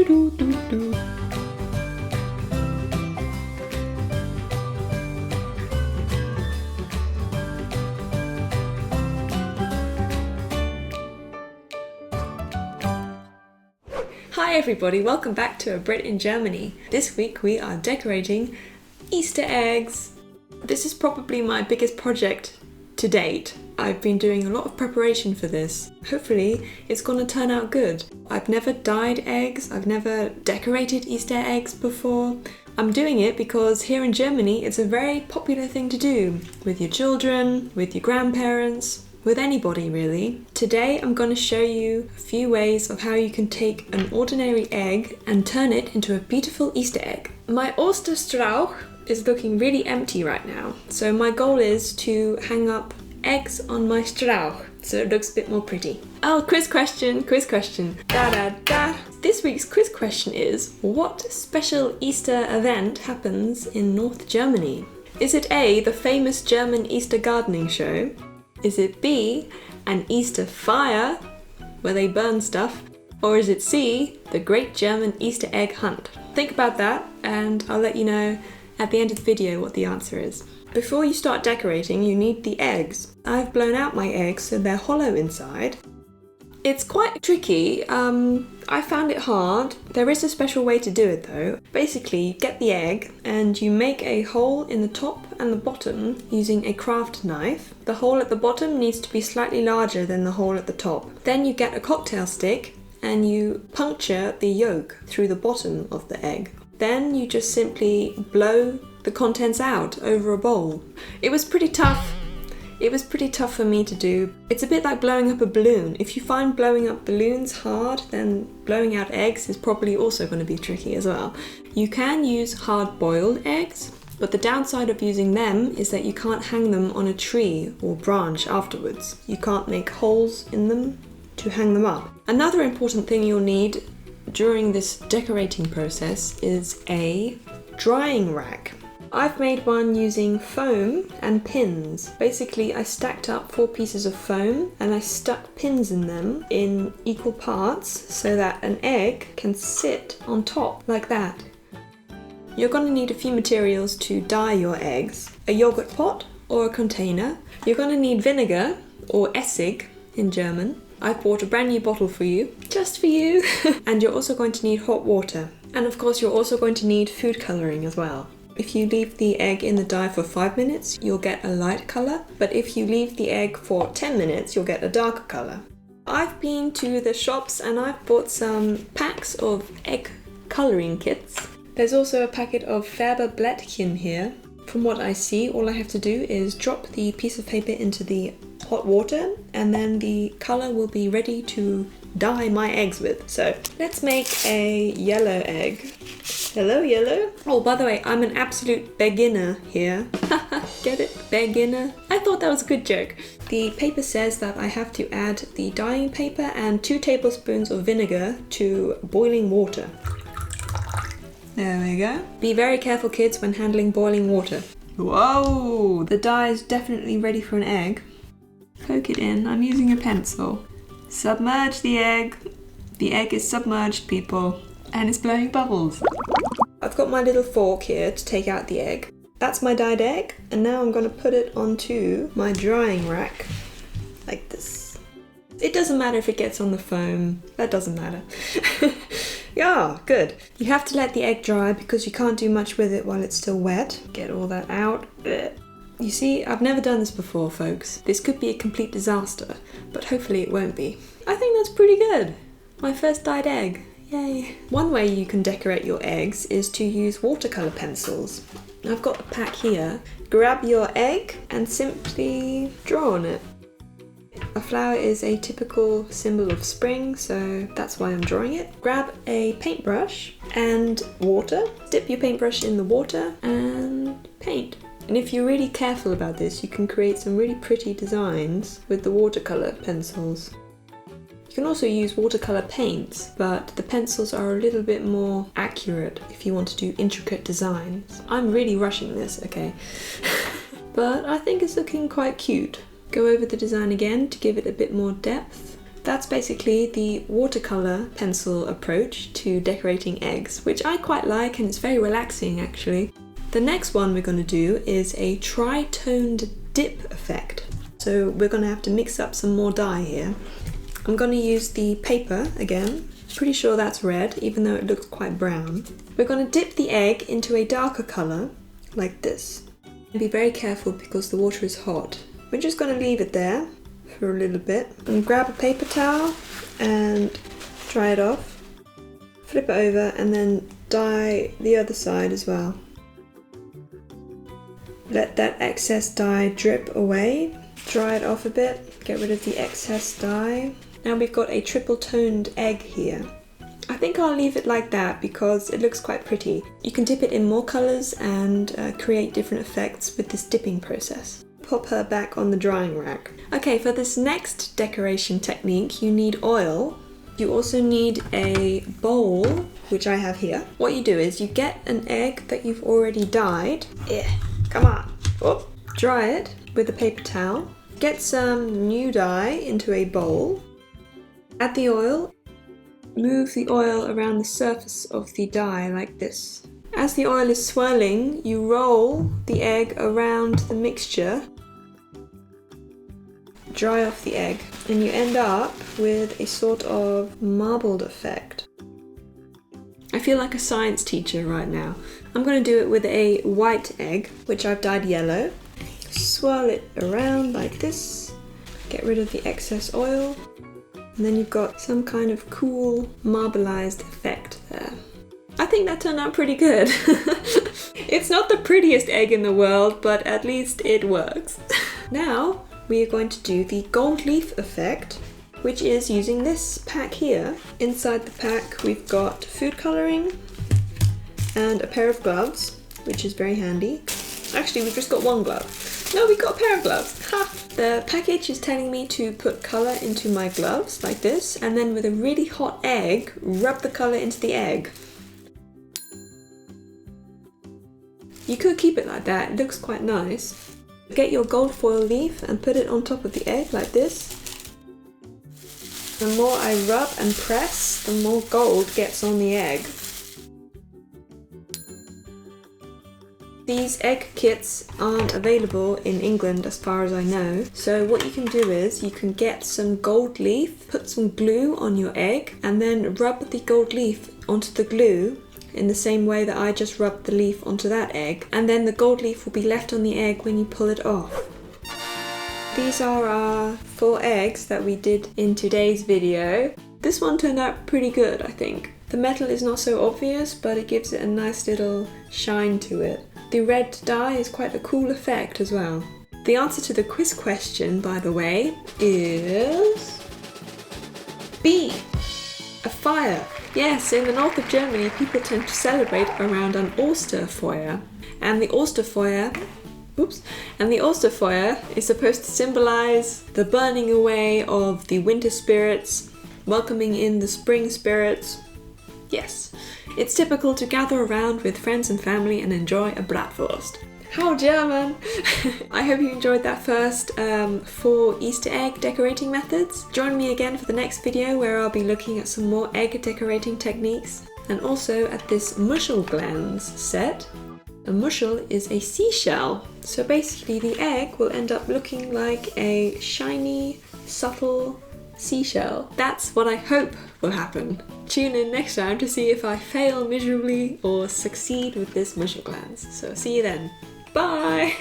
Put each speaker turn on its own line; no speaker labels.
Hi everybody, welcome back to A Brit in Germany. This week we are decorating Easter eggs. This is probably my biggest project to date. I've been doing a lot of preparation for this. Hopefully it's going to turn out good. I've never dyed eggs, I've never decorated Easter eggs before. I'm doing it because here in Germany it's a very popular thing to do with your children, with your grandparents, with anybody really. Today I'm going to show you a few ways of how you can take an ordinary egg and turn it into a beautiful Easter egg. My Osterstrauch is looking really empty right now, so my goal is to hang up eggs on my Strauch so it looks a bit more pretty. Oh, quiz question. Da da da. This week's quiz question is, what special Easter event happens in North Germany? Is it A, the famous German Easter gardening show? Is it B, an Easter fire, where they burn stuff? Or is it C, the great German Easter egg hunt? Think about that and I'll let you know at the end of the video what the answer is. Before you start decorating, you need the eggs. I've blown out my eggs so they're hollow inside. It's quite tricky. I found it hard. There is a special way to do it though. Basically, you get the egg and you make a hole in the top and the bottom using a craft knife. The hole at the bottom needs to be slightly larger than the hole at the top. Then you get a cocktail stick and you puncture the yolk through the bottom of the egg. Then you just simply blow the contents out over a bowl. It was pretty tough. It was pretty tough for me to do. It's a bit like blowing up a balloon. If you find blowing up balloons hard, then blowing out eggs is probably also going to be tricky as well. You can use hard-boiled eggs, but the downside of using them is that you can't hang them on a tree or branch afterwards. You can't make holes in them to hang them up. Another important thing you'll need during this decorating process is a drying rack. I've made one using foam and pins. Basically, I stacked up 4 pieces of foam and I stuck pins in them in equal parts so that an egg can sit on top like that. You're going to need a few materials to dye your eggs. A yogurt pot or a container. You're going to need vinegar, or Essig in German. I've bought a brand new bottle for you, just for you. And you're also going to need hot water. And of course, you're also going to need food colouring as well. If you leave the egg in the dye for 5 minutes, you'll get a light colour, but if you leave the egg for 10 minutes, you'll get a darker colour. I've been to the shops and I've bought some packs of egg colouring kits. There's also a packet of Färbeblättchen here. From what I see, all I have to do is drop the piece of paper into the hot water and then the colour will be ready to dye my eggs with. So let's make a yellow egg. Hello, yellow. Oh, by the way, I'm an absolute beginner here. Get it? Beginner? I thought that was a good joke. The paper says that I have to add the dyeing paper and 2 tablespoons of vinegar to boiling water. There we go. Be very careful, kids, when handling boiling water. Whoa! The dye is definitely ready for an egg. Poke it in. I'm using a pencil. Submerge the egg. The egg is submerged, people. And it's blowing bubbles. I've got my little fork here to take out the egg. That's my dyed egg, and now I'm going to put it onto my drying rack, like this. It doesn't matter if it gets on the foam, that doesn't matter. Yeah, good. You have to let the egg dry because you can't do much with it while it's still wet. Get all that out. You see, I've never done this before, folks. This could be a complete disaster, but hopefully it won't be. I think that's pretty good. My first dyed egg. Yay. One way you can decorate your eggs is to use watercolour pencils. I've got the pack here. Grab your egg and simply draw on it. A flower is a typical symbol of spring, so that's why I'm drawing it. Grab a paintbrush and water. Dip your paintbrush in the water and paint. And if you're really careful about this, you can create some really pretty designs with the watercolour pencils. You can also use watercolour paints, but the pencils are a little bit more accurate if you want to do intricate designs. I'm really rushing this, okay? But I think it's looking quite cute. Go over the design again to give it a bit more depth. That's basically the watercolor pencil approach to decorating eggs, which I quite like and it's very relaxing actually. The next one we're going to do is a tri-toned dip effect. So we're going to have to mix up some more dye here. I'm going to use the paper again. Pretty sure that's red, even though it looks quite brown. We're going to dip the egg into a darker color, like this. And be very careful because the water is hot. We're just going to leave it there for a little bit. And grab a paper towel and dry it off. Flip it over and then dye the other side as well. Let that excess dye drip away. Dry it off a bit, get rid of the excess dye. Now we've got a triple toned egg here. I think I'll leave it like that because it looks quite pretty. You can dip it in more colours and create different effects with this dipping process. Pop her back on the drying rack. Okay, for this next decoration technique you need oil. You also need a bowl, which I have here. What you do is you get an egg that you've already dyed. Come on. Oh. Dry it with a paper towel. Get some new dye into a bowl. Add the oil. Move the oil around the surface of the dye like this. As the oil is swirling, you roll the egg around the mixture. Dry off the egg and you end up with a sort of marbled effect. I feel like a science teacher right now. I'm going to do it with a white egg, which I've dyed yellow. Swirl it around like this. Get rid of the excess oil. And then you've got some kind of cool marbleized effect there. I think that turned out pretty good. It's not the prettiest egg in the world, but at least it works. Now we are going to do the gold leaf effect, which is using this pack here. Inside the pack we've got food colouring and a pair of gloves, which is very handy. Actually, we've just got one glove. No, we got a pair of gloves. Ha! The package is telling me to put colour into my gloves, like this, and then with a really hot egg, rub the colour into the egg. You could keep it like that, it looks quite nice. Get your gold foil leaf and put it on top of the egg, like this. The more I rub and press, the more gold gets on the egg. These egg kits aren't available in England as far as I know, so what you can do is you can get some gold leaf, put some glue on your egg, and then rub the gold leaf onto the glue in the same way that I just rubbed the leaf onto that egg, and then the gold leaf will be left on the egg when you pull it off. These are our 4 eggs that we did in today's video. This one turned out pretty good, I think. The metal is not so obvious, but it gives it a nice little shine to it. The red dye is quite a cool effect as well. The answer to the quiz question, by the way, is B. A fire. Yes, in the north of Germany, people tend to celebrate around an Osterfeuer. And the Osterfeuer is supposed to symbolize the burning away of the winter spirits, welcoming in the spring spirits. Yes, it's typical to gather around with friends and family and enjoy a bratwurst. How German! I hope you enjoyed that first 4 Easter egg decorating methods. Join me again for the next video where I'll be looking at some more egg decorating techniques and also at this Muschel glanz set. A muschel is a seashell, so basically the egg will end up looking like a shiny, subtle seashell. That's what I hope will happen. Tune in next time to see if I fail miserably or succeed with this Muschel glanz. So see you then. Bye!